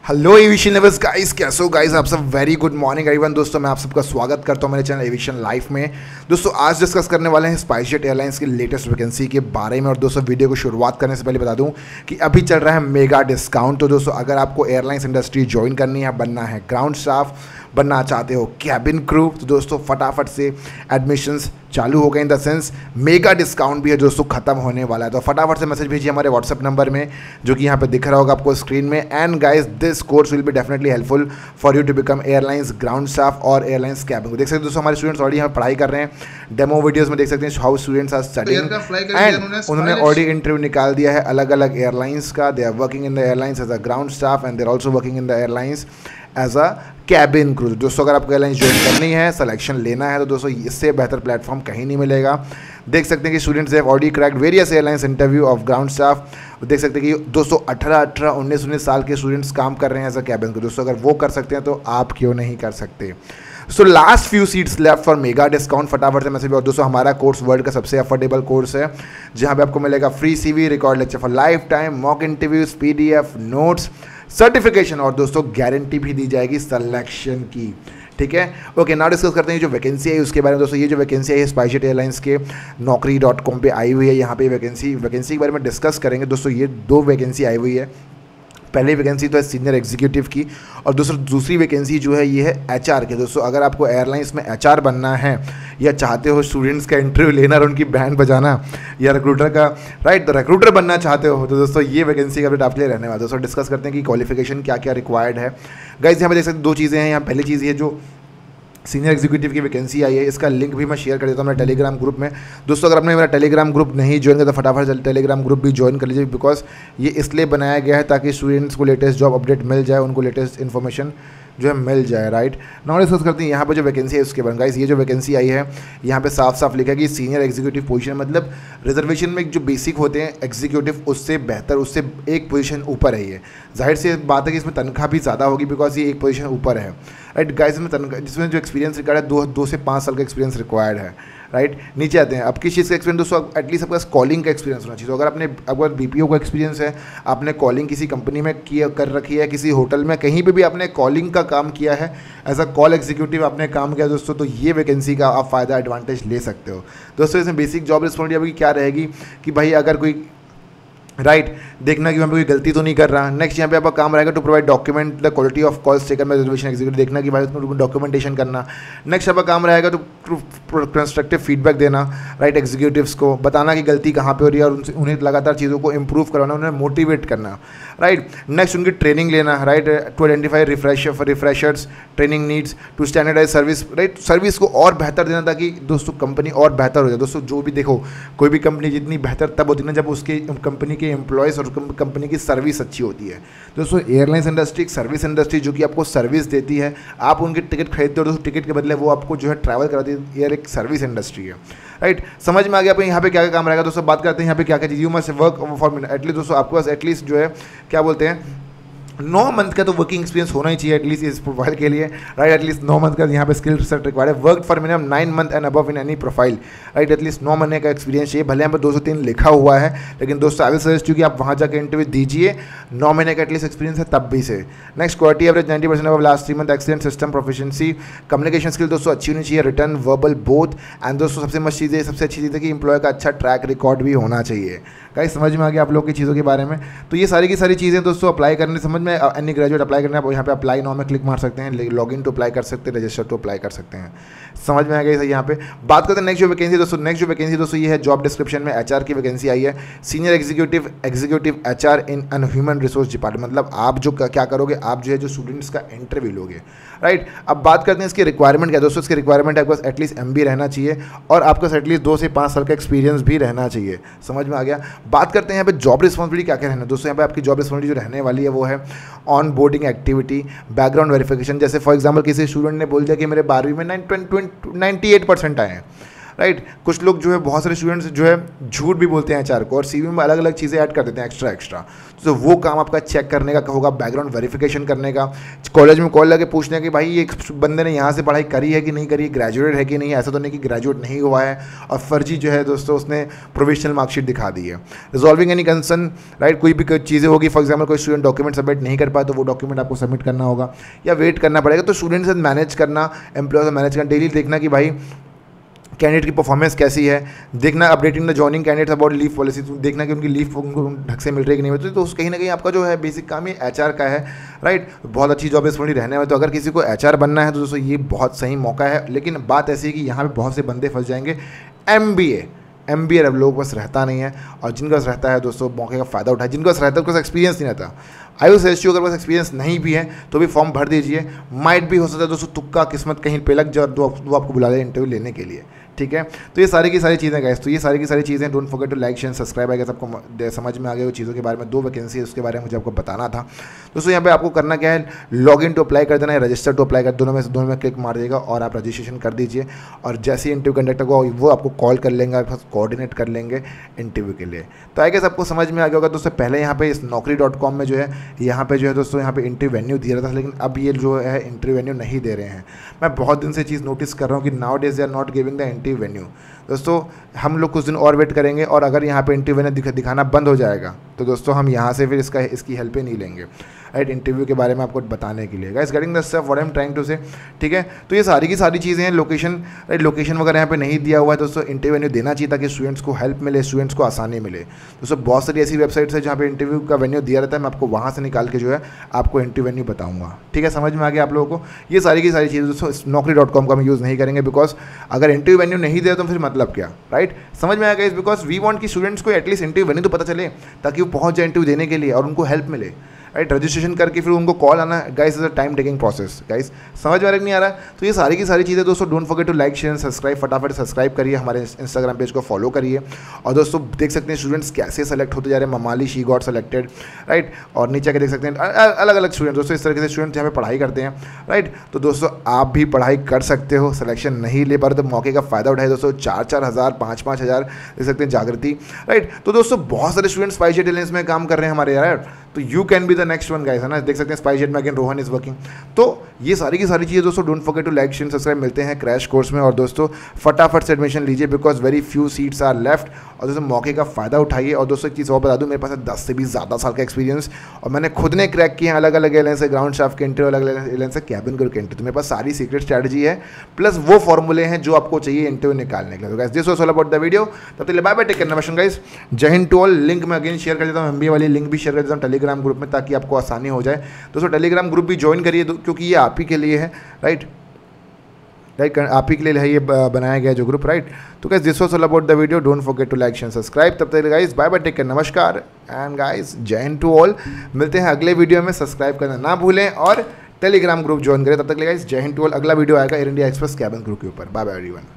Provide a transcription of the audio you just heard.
Hello aviation lovers guys, कैसे हो guys आप सब। Very good morning everyone. दोस्तों मैं आप सबका स्वागत करता हूं मेरे चैनल एविएशन लाइफ में। दोस्तों आज डिस्कस करने वाले हैं स्पाइसजेट एयरलाइंस की लेटेस्ट वैकेंसी के बारे में। और दोस्तों वीडियो को शुरुआत करने से पहले बता दूं कि अभी चल रहा है मेगा डिस्काउंट। तो दोस्तों अगर आपको एयरलाइंस इंडस्ट्री ज्वाइन करनी है, बनना है ग्राउंड स्टाफ, बनना चाहते हो कैबिन क्रू, तो दोस्तों फटाफट से एडमिशन्स चालू हो गए। In the sense mega discount भी है दोस्तों, खत्म होने वाला है। तो फटाफट से मैसेज भेजिए हमारे व्हाट्सअप नंबर में, जो कि यहाँ पे दिख रहा होगा आपको स्क्रीन में। And guys this course will be definitely helpful for you to become airlines ground staff और एयरलाइंस कैबिन। देख सकते हैं दोस्तों हमारे स्टूडेंट्स ऑलरेडी यहाँ पढ़ाई कर रहे हैं। डेमो वीडियोस में देख सकते हैं how students are studying and उन्होंने ऑलरेडी इंटरव्यू निकाल दिया है अलग अलग एयरलाइंस का। They are working in the airlines as a ground staff and they are also working in the airlines as a cabin crew. दोस्तों अगर आपको एयरलाइंस ज्वाइन करनी है, सिलेक्शन लेना है, तो दोस्तों इससे बेहतर प्लेटफॉर्म कहीं नहीं मिलेगा। देख सकते हैं कि students have already cracked various airlines interview of ground staff. देख सकते हैं कि दोस्तों 18, 19 साल के स्टूडेंट्स काम कर रहे हैं एज अ कैबिन क्रू। दोस्तों अगर वो कर सकते हैं तो आप क्यों नहीं कर सकते। So last few seats left for mega discount. फटाफट से मैसेज। और दोस्तों हमारा कोर्स वर्ल्ड का सबसे अफोर्डेबल कोर्स है, जहाँ पे आपको मिलेगा free CV, record lecture for life time, mock interviews, PDF notes, certification और दोस्तों गारंटी भी दी जाएगी सिलेक्शन की। ठीक है, ओके नाउ डिस्कस करते हैं जो वैकेंसी है उसके बारे में। दोस्तों ये जो वैकेंसी है स्पाइसजेट एयरलाइंस के naukri.com पे आई हुई है। यहाँ पे वैकेंसी के बारे में डिस्कस करेंगे। दोस्तों ये दो वैकेंसी आई हुई है। पहली वैकेंसी तो है सीनियर एग्जीक्यूटिव की, और दूसरी वैकेंसी जो है ये है HR की। दोस्तों अगर आपको एयरलाइंस में HR बनना है या चाहते हो स्टूडेंट्स का इंटरव्यू लेना और उनकी बैंड बजाना, या रिक्रूटर का रिक्रूटर बनना चाहते हो, तो दोस्तों ये वैकेंसी का अपडेट आपके लिए रहने वाला है। दोस्तों डिस्कस करते हैं कि क्वालिफिकेशन क्या क्या रिक्वायर्ड है। गाइस यहाँ पे देख सकते हैं दो चीज़ें हैं। यहाँ पहली चीज़ ये जो सीनियर एग्जीक्यूटिव की वैकेंसी आई है, इसका लिंक भी मैं शेयर कर देता हूँ मेरे टेलीग्राम ग्रुप में। दोस्तों अगर आपने मेरा टेलीग्राम ग्रुप नहीं ज्वाइन किया तो फटाफट टेलीग्राम ग्रुप भी ज्वाइन कर लीजिए, बिकॉज ये इसलिए बनाया गया है ताकि स्टूडेंट्स को लेटेस्ट जॉब अपडेट मिल जाए, उनको लेटेस्ट इन्फॉर्मेशन जो है मिल जाए। राइट नाउ डिस्कस करते हैं यहाँ पर जो वैकेंसी है उसके बारे में। गाइस ये जो वैकेंसी आई है यहाँ पे साफ साफ लिखा है कि सीनियर एग्जीक्यूटिव पोजीशन, मतलब रिजर्वेशन में जो बेसिक होते हैं एग्जीक्यूटिव, उससे बेहतर, उससे एक पोजीशन ऊपर है। ये जाहिर सी बात है कि इसमें तनख्वाह भी ज़्यादा होगी, बिकॉज ये एक पोजीशन ऊपर है। राइट गाइस में तनख्वाह, जिसमें जो एक्सपीरियंस रिक्वायर्ड है 2 से 5 साल का एक्सपीरियंस रिक्वायर्ड है। राइट नीचे आते हैं अब किस चीज़ का एक्सपीरियंस। दोस्तों एटलीस्ट आपका कॉलिंग का एक्सपीरियंस होना चाहिए। तो अगर BPO का एक्सपीरियंस है, आपने कॉलिंग किसी कंपनी में कर रखी है, किसी होटल में, कहीं पे भी आपने कॉलिंग का काम किया है, एज अ कॉल एग्जीक्यूटिव आपने काम किया दोस्तों, तो ये वैकेंसी का आप फ़ायदा एडवांटेज ले सकते हो। दोस्तों इसमें बेसिक जॉब रिस्पॉन्सिबिलिटी आपकी क्या रहेगी कि भाई अगर कोई देखना कि वहाँ पे कोई गलती तो नहीं कर रहा। नेक्स्ट यहाँ पे आपका काम रहेगा to provide document the quality of calls taken by reservation executive, देखना कि भाई उसमें डॉक्यूमेंटेशन करना। नेक्स्ट आपका काम रहेगा टू कंस्ट्रक्टिव फीडबैक देना, राइट एग्जीक्यूटिव्स को बताना कि गलती कहाँ पे हो रही है और उन्हें लगातार चीज़ों को इंप्रूव करवाना, उन्हें मोटिवेट करना। राइट नेक्स्ट उनकी ट्रेनिंग लेना, right to identify refreshers training needs to standardise service, right service को और बेहतर देना ताकि दोस्तों कंपनी और बेहतर हो जाए। दोस्तों जो भी देखो, कोई भी कंपनी जितनी बेहतर तब होती है ना जब उसके कंपनी के एम्प्लॉयज़ और कंपनी की सर्विस अच्छी होती है। दोस्तों एयरलाइंस इंडस्ट्री एक सर्विस इंडस्ट्री जो कि आपको सर्विस देती है। आप उनकी टिकट खरीदते हो, दोस्तों टिकट के बदले वो आपको जो है ट्रैवल कराती है। एयर एक सर्विस इंडस्ट्री है। राइट समझ में आ गया आपको यहाँ पे क्या क्या काम रहेगा। दोस्तों बात करते हैं यहाँ पे क्या क्या चीज़। You must work for at least, दोस्तों आपके पास एटलीस्ट जो है क्या बोलते हैं 9 मंथ का तो वर्किंग एक्सपीरियंस होना ही चाहिए एटलीस्ट इस प्रोफाइल के लिए। राइट एटलीस्ट 9 मंथ का यहाँ पे स्किल सेट रिक्वायर्ड है। Work for minimum 9 month and above in any profile. Right at least 9 महीने का एक्सपीरियंस चाहिए। भले यहाँ पे 2 से 3 लिखा हुआ है, लेकिन दोस्तों आई विल सजेस्ट यू कि आप वहाँ जाकर इंटरव्यू दीजिए। 9 महीने का एटलीस्ट एक्सपीरियंस है तब भी से। Next quality average 90% above last 3 month, excellent system proficiency, communication skill दोस्तों अच्छी होनी चाहिए, रिटर्न वर्बल बोथ। एंड दोस्तों सबसे मस्त चीज़ है, सबसे अच्छी चीज़ है कि एम्प्लॉय का अच्छा ट्रैक रिकॉर्ड भी होना चाहिए। गाइस समझ में आ गया आप लोग की चीज़ों के बारे में। तो ये सारी की सारी चीज़ें दोस्तों अप्लाई करने समझ में, एनी ग्रेजुएट अप्लाई करना है, यहाँ पे अप्लाई नाउ में क्लिक मार सकते हैं, लॉगिन टू अप्लाई कर सकते हैं, रजिस्टर टू अप्लाई कर सकते हैं। समझ में आ गया यहाँ पे। बात करते हैं नेक्स्ट जो वैकेंसी दोस्तों ये है जॉब डिस्क्रिप्शन में HR की वैकेंसी आई है। Senior executive HR in human resource department, मतलब आप जो क्या करोगे, आप जो है जो स्टूडेंट्स का इंटरव्यू लोगे। राइट अब बात करते हैं इसकी रिक्वायरमेंट क्या। दोस्तों इसकी रिक्वायरमेंट है आपके पास एटलीस्ट MBA रहना चाहिए और आपके पास एटलीस्ट 2 से 5 साल का एक्सपीरियंस भी रहना चाहिए। समझ में आ गया। बात करते हैं यहाँ पे जॉब रिस्पॉन्सिबिलिटी क्या क्या रहना है। दोस्तों यहाँ पे आपकी जॉब रिस्पॉन्सिबिलिटी जो रहने वाली है वो है on boarding activity, background verification. जैसे फॉर एग्जाम्पल किसी स्टूडेंट ने बोल दिया कि मेरे 12वीं में 98% आए हैं, राइट। कुछ लोग जो है, बहुत सारे स्टूडेंट्स जो है झूठ भी बोलते हैं एचआर को और सीवी में अलग अलग चीज़ें ऐड कर देते हैं एक्स्ट्रा। तो वो काम आपका चेक करने का होगा, बैकग्राउंड वेरिफिकेशन करने का, कॉलेज में कॉल लगे पूछने कि भाई ये बंदे ने यहाँ से पढ़ाई करी है कि नहीं करी, ग्रेजुएट है कि नहीं। ऐसा तो नहीं कि ग्रेजुएट नहीं हुआ है और फर्जी जो है दोस्तों उसने प्रोविजनल मार्कशीट दिखा दी है। Resolving any concern, right. कोई भी चीज़ें होगी, फॉर एग्जाम्पल कोई स्टूडेंट डॉक्यूमेंट सबमिट नहीं कर पाए तो वो डॉक्यूमेंट आपको सबमिट करना होगा या वेट करना पड़ेगा। तो स्टूडेंट से मैनेज करना, एम्प्लॉय से मैनेज करना, डेली देखना कि भाई कैंडिडेट की परफॉर्मेंस कैसी है, देखना updating the joining candidates about leave policy, देखना कि उनकी लीव उनको ढंग से मिल रही है कि नहीं मिल रही। तो कहीं ना कहीं आपका जो है बेसिक काम ये एचआर का है, राइट। बहुत अच्छी जॉब इस रहने में, तो अगर किसी को एचआर बनना है तो दोस्तों ये बहुत सही मौका है। लेकिन बात ऐसी है कि यहाँ पे बहुत से बंदे फंस जाएंगे। MBA अब लोगों के पास रहता नहीं है, और जिनके पास रहता है दोस्तों मौके का फ़ायदा उठाए। जिनके पास रहता है उनके पास एक्सपीरियंस नहीं रहता। आई विल सजेस्ट यू, अगर पास एक्सपीरियंस नहीं भी है तो भी फॉर्म भर दीजिए। माइट भी हो सकता है दोस्तों तुक्का किस्मत कहीं पे लग जाए तो वो आपको बुला ले इंटरव्यू लेने के लिए, ठीक है। तो ये सारी की सारी चीज़ें गाइस, तो ये सारी की सारी चीज़ें, don't forget to like share subscribe. अगर आपको समझ में आ गया वो चीज़ों के बारे में, 2 वैकेंसी है उसके बारे में मुझे आपको बताना था दोस्तों। यहाँ पे आपको करना क्या है, लॉग इन टू अप्लाई कर देना है, रजिस्टर टू अप्लाई कर, दोनों में क्लिक मार देगा और आप रजिस्ट्रेशन कर दीजिए। और जैसे ही इंटरव्यू कंडक्टर को वो आपको कॉल कर लेंगे, आपके साथ कोऑर्डिनेट कर लेंगे इंटरव्यू के लिए। तो आई गेस आपको समझ में आ गया होगा दोस्तों। पहले यहाँ पे इस naukri.com में जो है यहाँ पे जो है दोस्तों यहाँ पे इंटरव्यू वेन्यू दिया था, लेकिन अब ये जो है इंटरव्यू वेन्यू नहीं दे रहे हैं। मैं बहुत दिन से चीज़ नोटिस कर रहा हूँ कि nowadays they are not giving the interview venue. दोस्तों हम लोग कुछ दिन और वेट करेंगे, और अगर यहाँ पे इंटरव्यू वेन्यू दिखाना बंद हो जाएगा तो दोस्तों हम यहाँ से फिर इसकी हेल्प ही नहीं लेंगे, राइट। इंटरव्यू के बारे में आपको बताने के लिए guys, getting the stuff what I am trying to say, ठीक है। तो ये सारी की सारी चीज़ें हैं। लोकेशन, राइट, लोकेशन वगैरह यहाँ पे नहीं दिया हुआ है दोस्तों। इंटरव्यू वेन्यू देना चाहिए ताकि स्टूडेंट्स को हेल्प मिले, स्टूडेंट्स को आसानी मिले। दोस्तों बहुत सारी ऐसी वेबसाइट्स है जहाँ पे इंटरव्यू का वेन्यू दिया रहता है, मैं आपको वहाँ से निकाल के जो है आपको इंटरव्यू वेन्यू बताऊँगा, ठीक है। समझ में आ गया आप लोगों को। ये सारी की सारी चीज़ें दोस्तों naukri.com का हम यूज़ नहीं करेंगे, बिकॉज अगर इंटरव्यू वेन्यू नहीं दे तो फिर मतलब क्या, राइट। समझ में आएगा इस, बिकॉज वी वांट कि स्टूडेंट्स को एटलीस्ट इंटरव्यू वेन्यू तो पता चले ताकि वो पहुँच जाए इंटरव्यू देने के लिए और उनको हेल्प मिले, राइट। रजिस्ट्रेशन करके फिर उनको कॉल आना, guys is a time taking process. Guys समझ में नहीं आ रहा, तो ये सारी की सारी चीज़ें दोस्तों, don't forget to like share subscribe. फटाफट सब्सक्राइब करिए, हमारे इंस्टाग्राम पेज को फॉलो करिए। और दोस्तों देख सकते हैं स्टूडेंट्स कैसे सेलेक्ट होते जा रहे हैं। ममाली शी गॉट सेलेक्टेड, राइट। और नीचे के देख सकते हैं अलग अलग स्टूडेंट दोस्तों, इस तरीके से स्टूडेंट्स यहाँ पे पढ़ाई करते हैं, राइट। तो दोस्तों आप भी पढ़ाई कर सकते हो, सिलेक्शन नहीं ले पा रहे तो मौके का फ़ायदा उठाए दोस्तों। 4-4 हज़ार 5-5 हज़ार देख सकते हैं जागृति, राइट। तो दोस्तों बहुत सारे स्टूडेंट्स SpiceJet एयरलाइंस में काम कर रहे हैं हमारे यार, तो you can be the next one guys, है ना। देख सकते हैं SpiceJet में अगेन रोहन इज वर्किंग। तो ये सारी की सारी चीज़ें दोस्तों, don't forget to like share subscribe. मिलते हैं क्रैश कोर्स में, और दोस्तों फटाफट से एडमिशन लीजिए because very few seats are left. और दोस्तों मौके का फ़ायदा उठाइए। और दोस्तों एक चीज़ और बता दूँ, मेरे पास है 10 से भी ज़्यादा साल का एक्सपीरियंस, और मैंने खुद ने क्रैक किए हैं अलग अलग एयरलाइन से, ग्राउंड स्टाफ के इंटरव्यू, अलग अलग एयरलाइन से कैबिन क्रू के इंटरव्यू। तो मेरे पास सारी सीक्रेट स्ट्रैटेजी है, प्लस वो फॉर्मूले हैं जो आपको चाहिए इंटरव्यू निकालने के लिए। Guys this was all about the video. तब तक बाय बाय, टेक केयर, नमस्कार गाइस, जय हिंद टू ऑल। लिंक मैं अगेन शेयर कर देता हूँ, MBA वाली लिंक भी शेयर कर देता हूँ टेलीग्राम ग्रुप में, ताकि आपको आसानी हो जाए। दोस्तों टेलीग्राम ग्रुप भी ज्वाइन करिए क्योंकि ये आप ही के लिए है, राइट। आप ही के लिए है ये बनाया गया जो ग्रुप, राइट। तो guys this was all about the video, don't forget to like share subscribe. तब तक guys bye bye, take care, नमस्कार एंड गाइस जय हिंद टू ऑल। मिलते हैं अगले वीडियो में, सब्सक्राइब करना ना भूलें और टेलीग्राम ग्रुप ज्वाइन करें। तब तक गाइस जय हिंद टू ऑल। अगला वीडियो आएगा Air India Express cabin crew के ऊपर। Bye bye everyone.